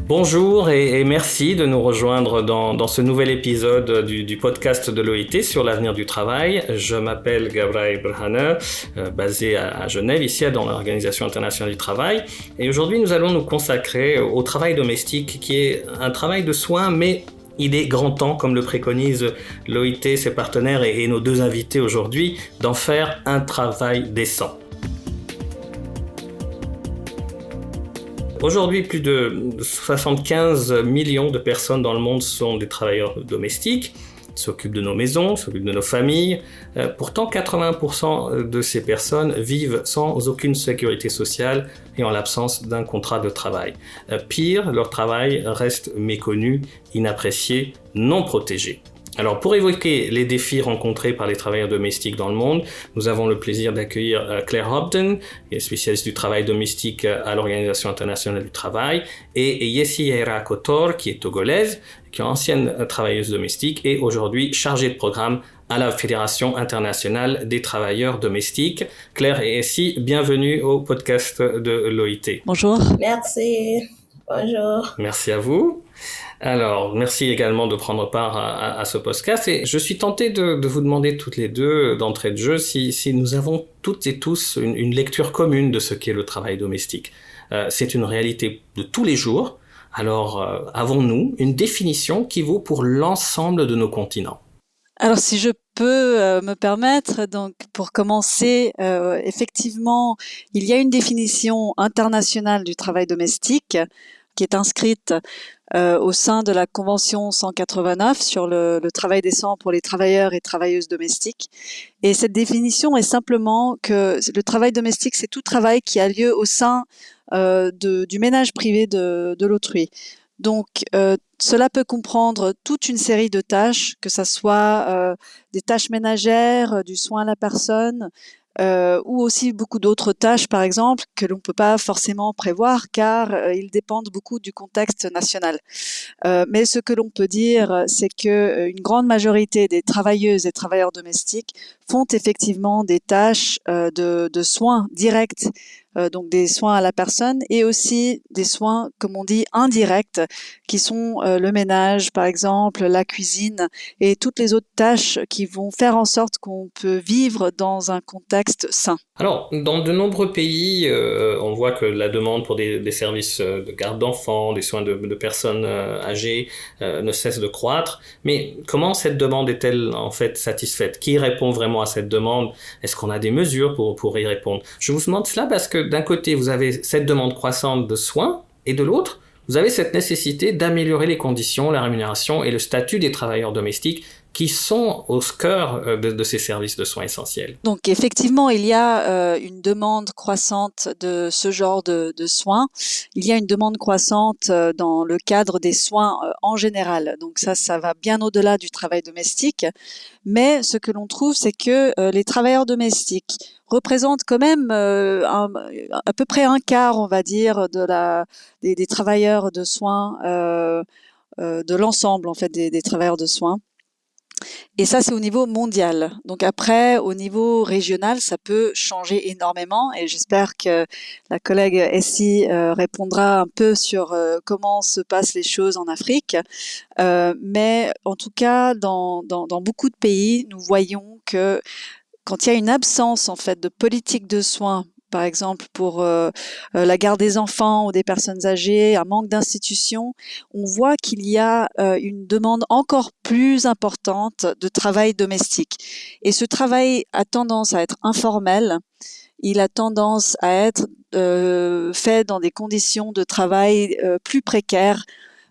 Bonjour et merci de nous rejoindre dans ce nouvel épisode du podcast de l'OIT sur l'avenir du travail. Je m'appelle Gabray Berhane, basé à Genève, ici dans l'Organisation internationale du travail. Et aujourd'hui, nous allons nous consacrer au travail domestique, qui est un travail de soins, mais il est grand temps, comme le préconise l'OIT, ses partenaires et nos deux invités aujourd'hui, d'en faire un travail décent. Aujourd'hui, plus de 75 millions de personnes dans le monde sont des travailleurs domestiques, s'occupent de nos maisons, s'occupent de nos familles. Pourtant, 80% de ces personnes vivent sans aucune sécurité sociale et en l'absence d'un contrat de travail. Pire, leur travail reste méconnu, inapprécié, non protégé. Alors, pour évoquer les défis rencontrés par les travailleurs domestiques dans le monde, nous avons le plaisir d'accueillir Claire Hobden, qui est spécialiste du travail domestique à l'Organisation internationale du travail, et Yessiera Kotor, qui est togolaise, qui est ancienne travailleuse domestique et aujourd'hui chargée de programme à la Fédération internationale des travailleurs domestiques. Claire et Yessi, bienvenue au podcast de l'OIT. Bonjour. Merci. Bonjour. Merci à vous. Alors, merci également de prendre part à ce podcast et je suis tenté de vous demander toutes les deux d'entrée de jeu si nous avons toutes et tous une lecture commune de ce qu'est le travail domestique. C'est une réalité de tous les jours. Alors, avons-nous une définition qui vaut pour l'ensemble de nos continents ? Alors, si je peux me permettre, donc pour commencer, effectivement, il y a une définition internationale du travail domestique qui est inscrite au sein de la Convention 189 sur le travail décent pour les travailleurs et travailleuses domestiques. Et cette définition est simplement que le travail domestique, c'est tout travail qui a lieu au sein du ménage privé de l'autrui. Donc, cela peut comprendre toute une série de tâches, que ce soit des tâches ménagères, du soin à la personne, ou aussi beaucoup d'autres tâches, par exemple, que l'on ne peut pas forcément prévoir car ils dépendent beaucoup du contexte national. Mais ce que l'on peut dire, c'est que une grande majorité des travailleuses et travailleurs domestiques font effectivement des tâches de soins directs, donc des soins à la personne, et aussi des soins, comme on dit, indirects, qui sont le ménage, par exemple, la cuisine, et toutes les autres tâches qui vont faire en sorte qu'on peut vivre dans un contexte sain. Alors, dans de nombreux pays, on voit que la demande pour des services de garde d'enfants, des soins de personnes âgées ne cesse de croître. Mais comment cette demande est-elle en fait satisfaite ? Qui répond vraiment à cette demande ? Est-ce qu'on a des mesures pour y répondre ? Je vous demande cela parce que d'un côté, vous avez cette demande croissante de soins et de l'autre, vous avez cette nécessité d'améliorer les conditions, la rémunération et le statut des travailleurs domestiques qui sont au cœur de ces services de soins essentiels. Donc effectivement, il y a une demande croissante de ce genre de soins. Il y a une demande croissante dans le cadre des soins en général. Donc ça va bien au-delà du travail domestique. Mais ce que l'on trouve, c'est que les travailleurs domestiques représentent quand même à peu près un quart, on va dire, des travailleurs de soins, de l'ensemble en fait des travailleurs de soins. Et ça, c'est au niveau mondial. Donc après, au niveau régional, ça peut changer énormément et j'espère que la collègue Essie répondra un peu sur comment se passent les choses en Afrique. Mais en tout cas, dans beaucoup de pays, nous voyons que quand il y a une absence en fait de politique de soins, par exemple pour la garde des enfants ou des personnes âgées, un manque d'institutions, on voit qu'il y a une demande encore plus importante de travail domestique. Et ce travail a tendance à être informel, il a tendance à être fait dans des conditions de travail plus précaires,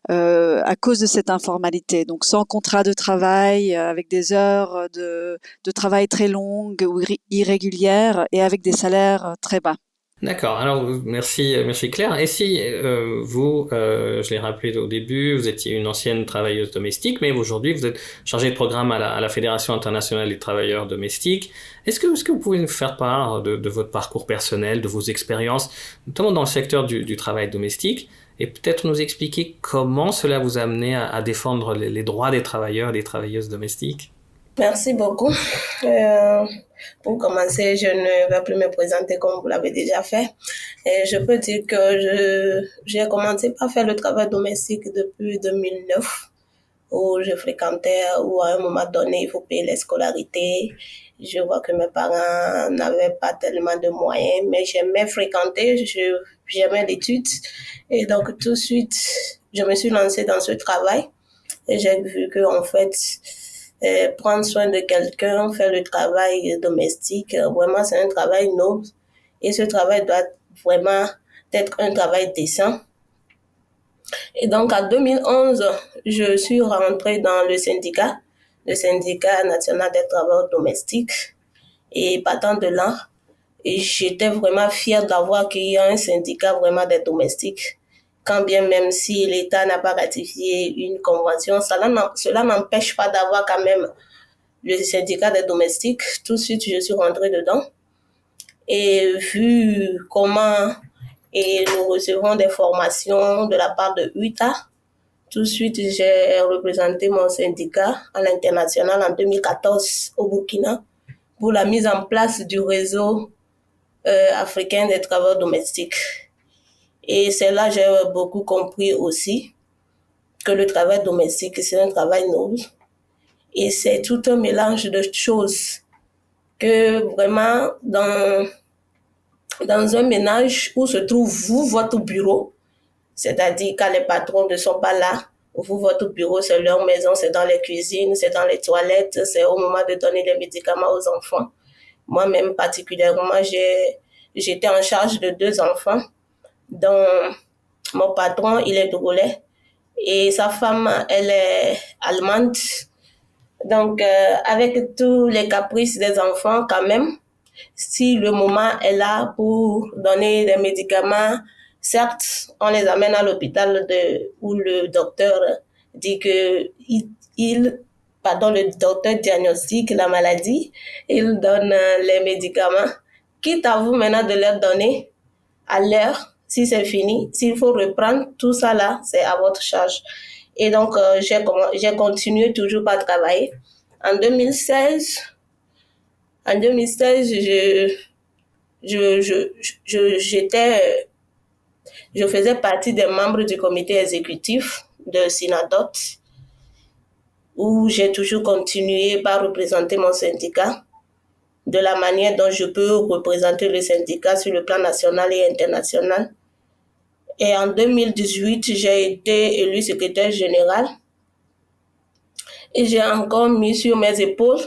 à cause de cette informalité. Donc sans contrat de travail, avec des heures de travail très longues ou irrégulières et avec des salaires très bas. D'accord, alors merci Claire. Et si vous, je l'ai rappelé au début, vous étiez une ancienne travailleuse domestique, mais aujourd'hui vous êtes chargée de programme à la Fédération internationale des travailleurs domestiques. Est-ce que vous pouvez nous faire part de votre parcours personnel, de vos expériences, notamment dans le secteur du travail domestique, et peut-être nous expliquer comment cela vous a amené à défendre les droits des travailleurs et des travailleuses domestiques ? Merci beaucoup. Euh, pour commencer, je ne vais plus me présenter comme vous l'avez déjà fait. Et je peux dire que j'ai commencé par faire le travail domestique depuis 2009, où je fréquentais, où à un moment donné, il faut payer les scolarités. Je vois que mes parents n'avaient pas tellement de moyens, mais j'aimais fréquenter, j'aimais l'étude. Et donc, tout de suite, je me suis lancée dans ce travail. Et j'ai vu que, en fait, prendre soin de quelqu'un, faire le travail domestique, vraiment, c'est un travail noble. Et ce travail doit vraiment être un travail décent. Et donc, en 2011, je suis rentrée dans le syndicat national des travailleurs domestiques. Et partant de là, j'étais vraiment fière d'avoir qu'il y a un syndicat vraiment des domestiques. Quand bien même si l'État n'a pas ratifié une convention, cela n'empêche pas d'avoir quand même le syndicat des domestiques. Tout de suite, je suis rentrée dedans. Et vu comment nous recevons des formations de la part de UTA, tout de suite, j'ai représenté mon syndicat à l'international en 2014 au Burkina pour la mise en place du réseau africain des travailleurs domestiques. Et c'est là que j'ai beaucoup compris aussi que le travail domestique, c'est un travail noble. Et c'est tout un mélange de choses que vraiment dans un ménage où se trouve vous, votre bureau, c'est-à-dire quand les patrons ne sont pas là, vous, votre bureau, c'est leur maison, c'est dans les cuisines, c'est dans les toilettes, c'est au moment de donner les médicaments aux enfants. Moi-même, particulièrement, j'étais en charge de 2 enfants, dont mon patron, il est togolais, et sa femme, elle est allemande. Donc, avec tous les caprices des enfants, quand même, si le moment est là pour donner des médicaments, certes, on les amène à l'hôpital où le docteur dit que le docteur diagnostique la maladie, il donne les médicaments. Quitte à vous maintenant de leur donner à l'heure, si c'est fini, s'il faut reprendre, tout ça là, c'est à votre charge. Et donc, j'ai continué toujours par travailler. En 2016, je faisais partie des membres du comité exécutif de Sinadot, où j'ai toujours continué par représenter mon syndicat de la manière dont je peux représenter le syndicat sur le plan national et international. Et en 2018, j'ai été élue secrétaire générale et j'ai encore mis sur mes épaules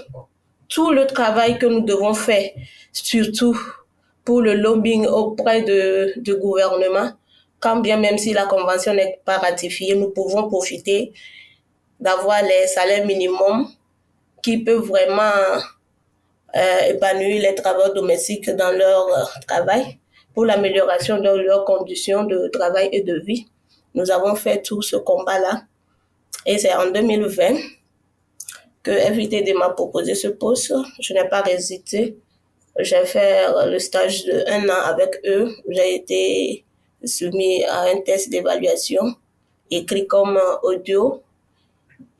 tout le travail que nous devons faire, surtout pour le lobbying auprès du gouvernement. Quand bien même si la convention n'est pas ratifiée, nous pouvons profiter d'avoir les salaires minimums qui peuvent vraiment épanouir les travailleurs domestiques dans leur travail pour l'amélioration de leurs conditions de travail et de vie. Nous avons fait tout ce combat-là. Et c'est en 2020 que FITD m'a proposé ce poste. Je n'ai pas hésité. J'ai fait le stage de 1 an avec eux. J'ai été soumis à un test d'évaluation écrit comme audio.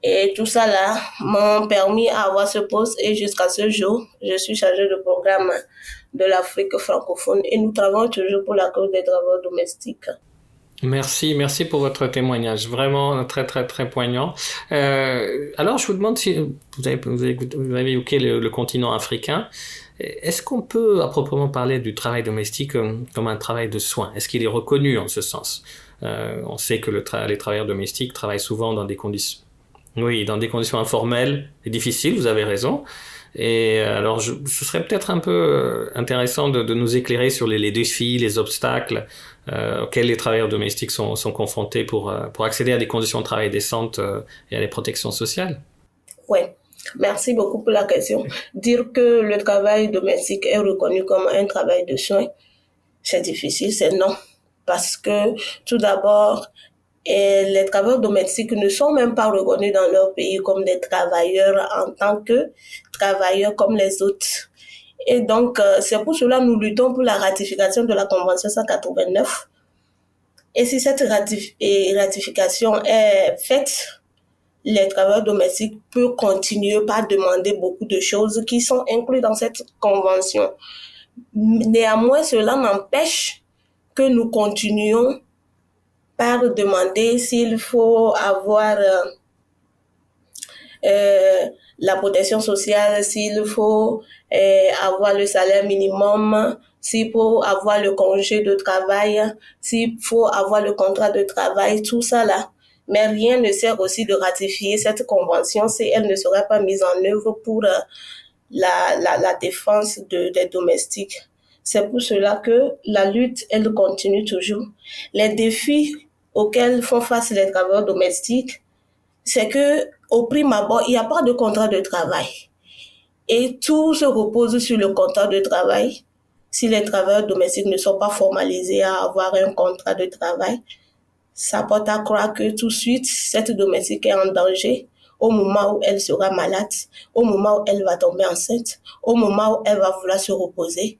Et tout ça là m'ont permis d'avoir ce poste et jusqu'à ce jour, je suis chargée de programme de l'Afrique francophone et nous travaillons toujours pour la cause des travailleurs domestiques. Merci pour votre témoignage, vraiment très très très poignant. Alors je vous demande si vous avez évoqué le continent africain. Est-ce qu'on peut à proprement parler du travail domestique comme un travail de soins? Est-ce qu'il est reconnu en ce sens? On sait que les travailleurs domestiques travaillent souvent dans des conditions informelles et difficiles, vous avez raison. Et alors, ce serait peut-être un peu intéressant de nous éclairer sur les défis, les obstacles auxquels les travailleurs domestiques sont confrontés pour accéder à des conditions de travail décentes et à des protections sociales. Oui, merci beaucoup pour la question. Dire que le travail domestique est reconnu comme un travail de soins, c'est difficile, c'est non. Parce que tout d'abord, les travailleurs domestiques ne sont même pas reconnus dans leur pays comme des travailleurs en tant que travailleurs comme les autres. Et donc, c'est pour cela que nous luttons pour la ratification de la Convention 189. Et si cette ratification est faite, les travailleurs domestiques peuvent continuer par demander beaucoup de choses qui sont incluses dans cette convention. Néanmoins, cela n'empêche que nous continuions par demander s'il faut avoir la protection sociale, s'il faut avoir le salaire minimum, s'il faut avoir le congé de travail, s'il faut avoir le contrat de travail, tout ça là. Mais rien ne sert aussi de ratifier cette convention si elle ne sera pas mise en œuvre pour la défense des domestiques. C'est pour cela que la lutte, elle continue toujours. Les défis auxquels font face les travailleurs domestiques, c'est que au prime abord, il n'y a pas de contrat de travail. Et tout se repose sur le contrat de travail. Si les travailleurs domestiques ne sont pas formalisés à avoir un contrat de travail, ça porte à croire que tout de suite, cette domestique est en danger au moment où elle sera malade, au moment où elle va tomber enceinte, au moment où elle va vouloir se reposer.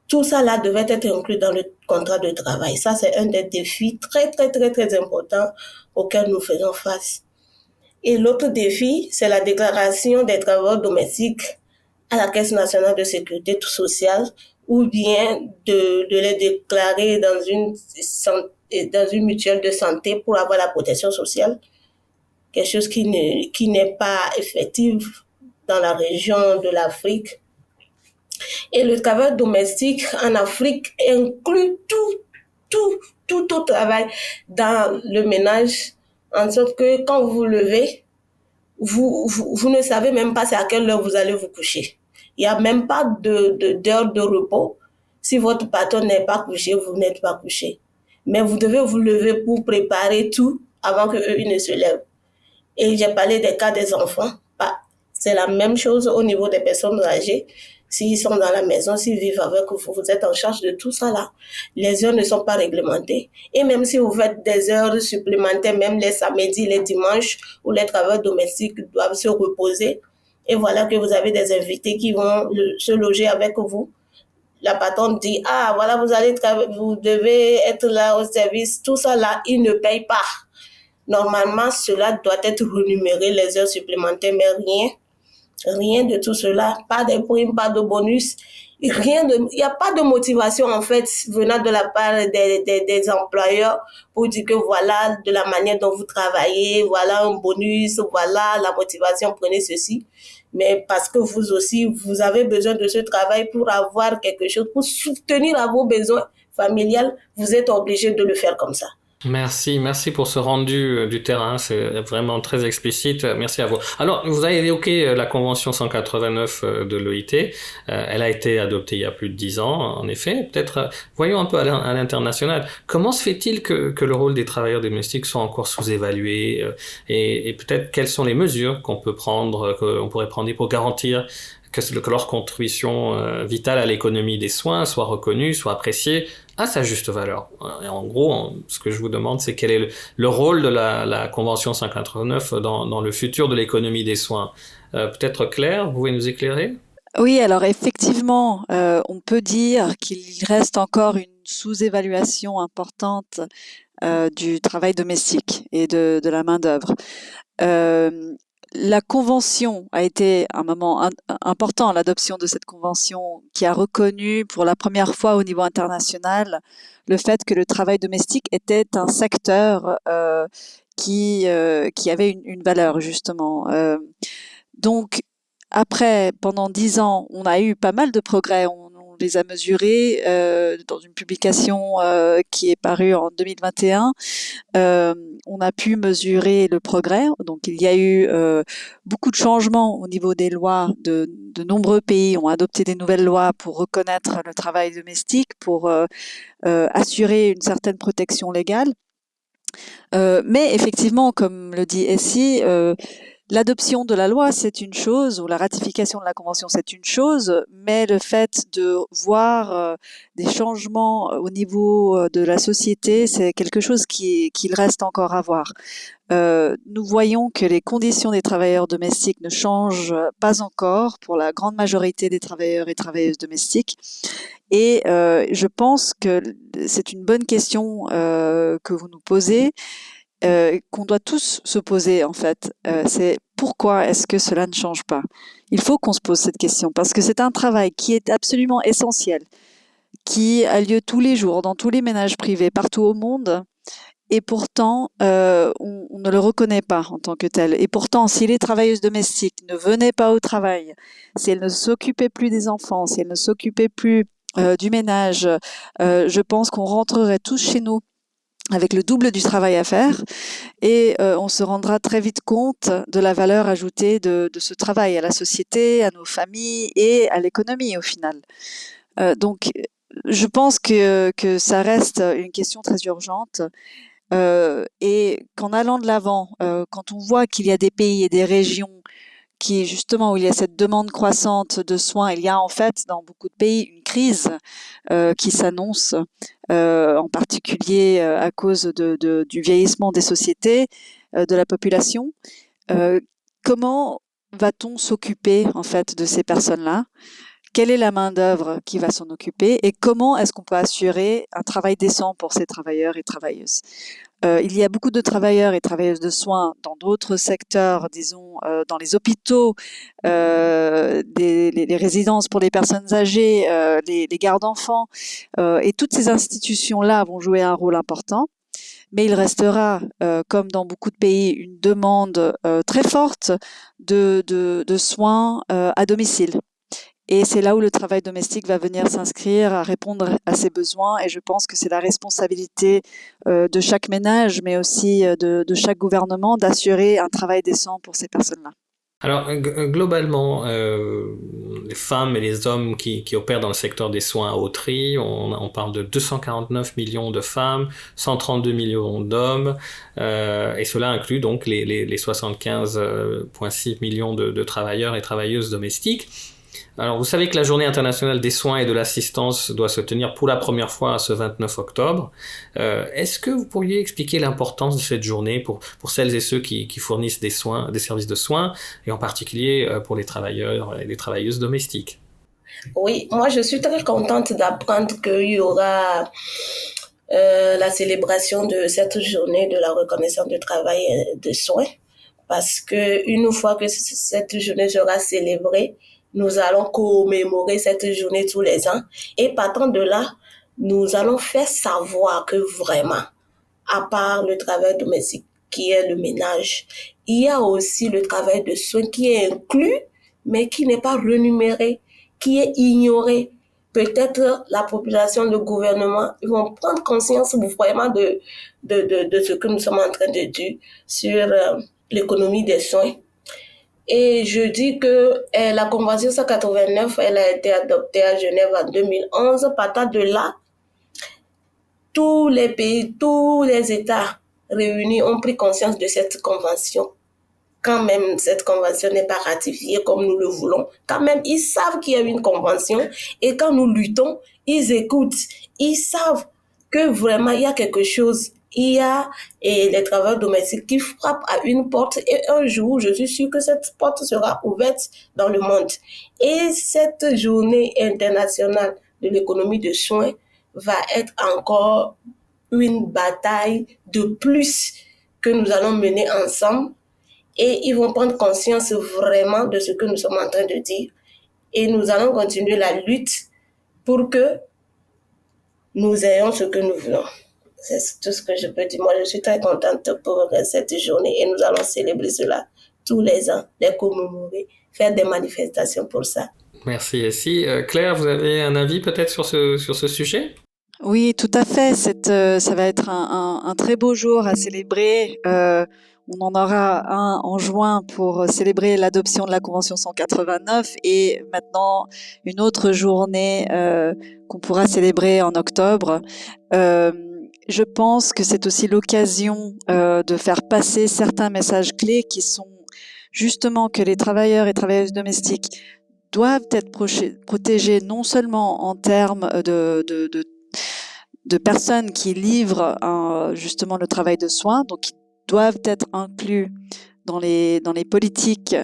Tout ça là devait être inclus dans le contrat de travail. Ça, c'est un des défis très, très, très, très importants auxquels nous faisons face. Et l'autre défi, c'est la déclaration des travailleurs domestiques à la Caisse nationale de sécurité sociale ou bien de les déclarer dans une mutuelle de santé pour avoir la protection sociale. Quelque chose qui n'est pas effectif dans la région de l'Afrique. Et le travail domestique en Afrique inclut tout au travail dans le ménage, en sorte que quand vous vous levez, vous ne savez même pas c'est à quelle heure vous allez vous coucher. Il n'y a même pas d'heure de repos. Si votre patron n'est pas couché, vous n'êtes pas couché. Mais vous devez vous lever pour préparer tout avant qu'eux ne se lèvent. Et j'ai parlé des cas des enfants. C'est la même chose au niveau des personnes âgées. S'ils sont dans la maison, s'ils vivent avec vous, vous êtes en charge de tout ça là. Les heures ne sont pas réglementées. Et même si vous faites des heures supplémentaires, même les samedis, les dimanches, où les travailleurs domestiques doivent se reposer, et voilà que vous avez des invités qui vont se loger avec vous. La patronne dit, ah, voilà, vous devez être là au service. Tout ça là, ils ne payent pas. Normalement, cela doit être rémunéré, les heures supplémentaires, mais rien de tout cela. Pas de primes, pas de bonus. Il n'y a pas de motivation, en fait, venant de la part des employeurs pour dire que voilà, de la manière dont vous travaillez, voilà un bonus, voilà la motivation, prenez ceci. Mais parce que vous aussi, vous avez besoin de ce travail pour avoir quelque chose, pour soutenir à vos besoins familiaux, vous êtes obligé de le faire comme ça. Merci pour ce rendu du terrain, c'est vraiment très explicite. Merci à vous. Alors, vous avez évoqué la Convention 189 de l'OIT. Elle a été adoptée il y a plus de 10 ans, en effet. Peut-être, voyons un peu à l'international. Comment se fait-il que le rôle des travailleurs domestiques soit encore sous-évalué et peut-être quelles sont les mesures qu'on pourrait prendre pour garantir que leur contribution vitale à l'économie des soins soit reconnue, soit appréciée à sa juste valeur. Et en gros, ce que je vous demande, c'est quel est le rôle de la Convention 189 dans le futur de l'économie des soins. Peut-être Claire, vous pouvez nous éclairer ? Oui, alors effectivement, on peut dire qu'il reste encore une sous-évaluation importante du travail domestique et de la main-d'œuvre. La convention a été un moment important, l'adoption de cette convention qui a reconnu pour la première fois au niveau international le fait que le travail domestique était un secteur qui avait une valeur justement. Donc après, pendant 10 ans, on a eu pas mal de progrès. On les a mesurés dans une publication qui est parue en 2021. On a pu mesurer le progrès. Donc, il y a eu beaucoup de changements au niveau des lois. De nombreux pays ont adopté des nouvelles lois pour reconnaître le travail domestique, pour assurer une certaine protection légale. Mais effectivement, comme le dit Essie, l'adoption de la loi, c'est une chose, ou la ratification de la convention, c'est une chose, mais le fait de voir des changements au niveau de la société, c'est quelque chose qu'il reste encore à voir. Nous voyons que les conditions des travailleurs domestiques ne changent pas encore pour la grande majorité des travailleurs et travailleuses domestiques. Et je pense que c'est une bonne question que vous nous posez. qu'on doit tous se poser en fait. C'est pourquoi est-ce que cela ne change pas? Il faut qu'on se pose cette question parce que c'est un travail qui est absolument essentiel, qui a lieu tous les jours dans tous les ménages privés partout au monde. Et pourtant, on ne le reconnaît pas en tant que tel. Et pourtant, si les travailleuses domestiques ne venaient pas au travail, si elles ne s'occupaient plus des enfants, si elles ne s'occupaient plus du ménage, je pense qu'on rentrerait tous chez nous avec le double du travail à faire et on se rendra très vite compte de la valeur ajoutée de ce travail à la société, à nos familles et à l'économie au final. Donc, je pense que ça reste une question très urgente. Et qu'en allant de l'avant, quand on voit qu'il y a des pays et des régions qui justement où il y a cette demande croissante de soins, il y a en fait dans beaucoup de pays une crise qui s'annonce, en particulier à cause du vieillissement des sociétés, de la population. Comment va-t-on s'occuper en fait de ces personnes-là? Quelle est la main-d'œuvre qui va s'en occuper et comment est-ce qu'on peut assurer un travail décent pour ces travailleurs et travailleuses? Il y a beaucoup de travailleurs et travailleuses de soins dans d'autres secteurs, disons dans les hôpitaux, les résidences pour les personnes âgées, les gardes d'enfants, et toutes ces institutions-là vont jouer un rôle important. Mais il restera, comme dans beaucoup de pays, une demande très forte de soins à domicile. Et c'est là où le travail domestique va venir s'inscrire, à répondre à ces besoins. Et je pense que c'est la responsabilité de chaque ménage, mais aussi de chaque gouvernement, d'assurer un travail décent pour ces personnes-là. Alors, globalement, les femmes et les hommes qui opèrent dans le secteur des soins à haut tri, on parle de 249 millions de femmes, 132 millions d'hommes, et cela inclut donc les 75,6 millions de travailleurs et travailleuses domestiques. Alors, vous savez que la Journée internationale des soins et de l'assistance doit se tenir pour la première fois ce 29 octobre. Est-ce que vous pourriez expliquer l'importance de cette journée pour celles et ceux qui fournissent des soins, des services de soins, et en particulier pour les travailleurs et les travailleuses domestiques? Oui, moi je suis très contente d'apprendre qu'il y aura la célébration de cette journée de la reconnaissance du travail et des soins, parce que une fois que cette journée sera célébrée, nous allons commémorer cette journée tous les ans. Et partant de là, nous allons faire savoir que vraiment, à part le travail domestique qui est le ménage, il y a aussi le travail de soins qui est inclus, mais qui n'est pas rémunéré, qui est ignoré. Peut-être la population, le gouvernement, ils vont prendre conscience vraiment de ce que nous sommes en train de dire sur l'économie des soins. Et je dis que la Convention 189, elle a été adoptée à Genève en 2011. Partant de là, tous les pays, tous les États réunis ont pris conscience de cette convention. Quand même cette convention n'est pas ratifiée comme nous le voulons, quand même ils savent qu'il y a une convention et quand nous luttons, ils écoutent. Ils savent que vraiment il y a quelque chose. Il y a les travailleurs domestiques qui frappent à une porte et un jour, je suis sûre que cette porte sera ouverte dans le monde. Et cette journée internationale de l'économie de soins va être encore une bataille de plus que nous allons mener ensemble et ils vont prendre conscience vraiment de ce que nous sommes en train de dire et nous allons continuer la lutte pour que nous ayons ce que nous voulons. C'est tout ce que je peux dire. Moi, je suis très contente pour cette journée et nous allons célébrer cela tous les ans, les commémorer, faire des manifestations pour ça. Merci, Essie. Claire, vous avez un avis peut-être sur ce sujet? Oui, tout à fait. Ça va être un très beau jour à célébrer. On en aura un en juin pour célébrer l'adoption de la Convention 189 et maintenant une autre journée qu'on pourra célébrer en octobre. Je pense que c'est aussi l'occasion de faire passer certains messages clés qui sont justement que les travailleurs et travailleuses domestiques doivent être protégés non seulement en termes de personnes qui livrent justement le travail de soins, donc qui doivent être inclus dans les politiques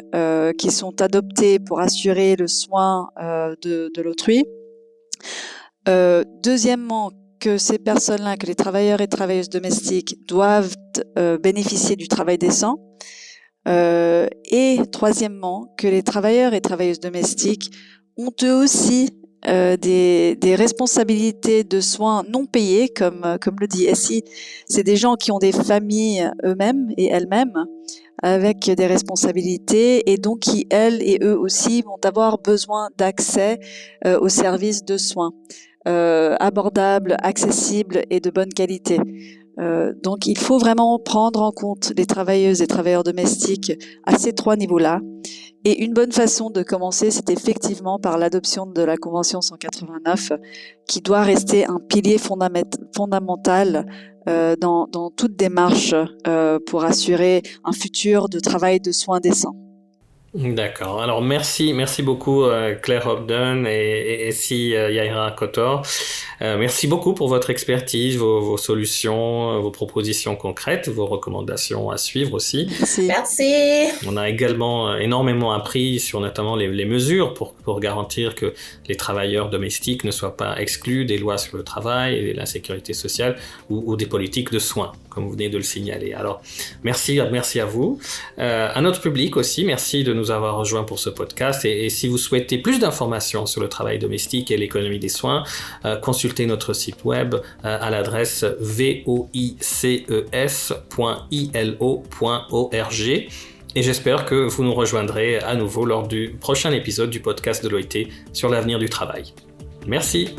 qui sont adoptées pour assurer le soin de l'autrui. Deuxièmement, que ces personnes-là, que les travailleurs et travailleuses domestiques doivent bénéficier du travail décent. Et troisièmement, que les travailleurs et travailleuses domestiques ont eux aussi des responsabilités de soins non payés, comme le dit Essie. C'est des gens qui ont des familles eux-mêmes et elles-mêmes, avec des responsabilités, et donc qui, elles et eux aussi, vont avoir besoin d'accès aux services de soins abordables, accessibles et de bonne qualité. Donc il faut vraiment prendre en compte les travailleuses et travailleurs domestiques à ces trois niveaux-là. Et une bonne façon de commencer, c'est effectivement par l'adoption de la Convention 189, qui doit rester un pilier fondamental dans toute démarche pour assurer un futur de travail de soins décents. D'accord. Alors merci beaucoup Claire Hobden et Essie Yaira Kotor. Merci beaucoup pour votre expertise, vos solutions, vos propositions concrètes, vos recommandations à suivre aussi. Merci. On a également énormément appris sur notamment les mesures pour garantir que les travailleurs domestiques ne soient pas exclus des lois sur le travail et la sécurité sociale ou des politiques de soins, comme vous venez de le signaler. Alors merci à vous. À notre public aussi, merci de nous avoir rejoints pour ce podcast. Et si vous souhaitez plus d'informations sur le travail domestique et l'économie des soins, consultez notre site web à l'adresse voices.ilo.org. Et j'espère que vous nous rejoindrez à nouveau lors du prochain épisode du podcast de l'OIT sur l'avenir du travail. Merci.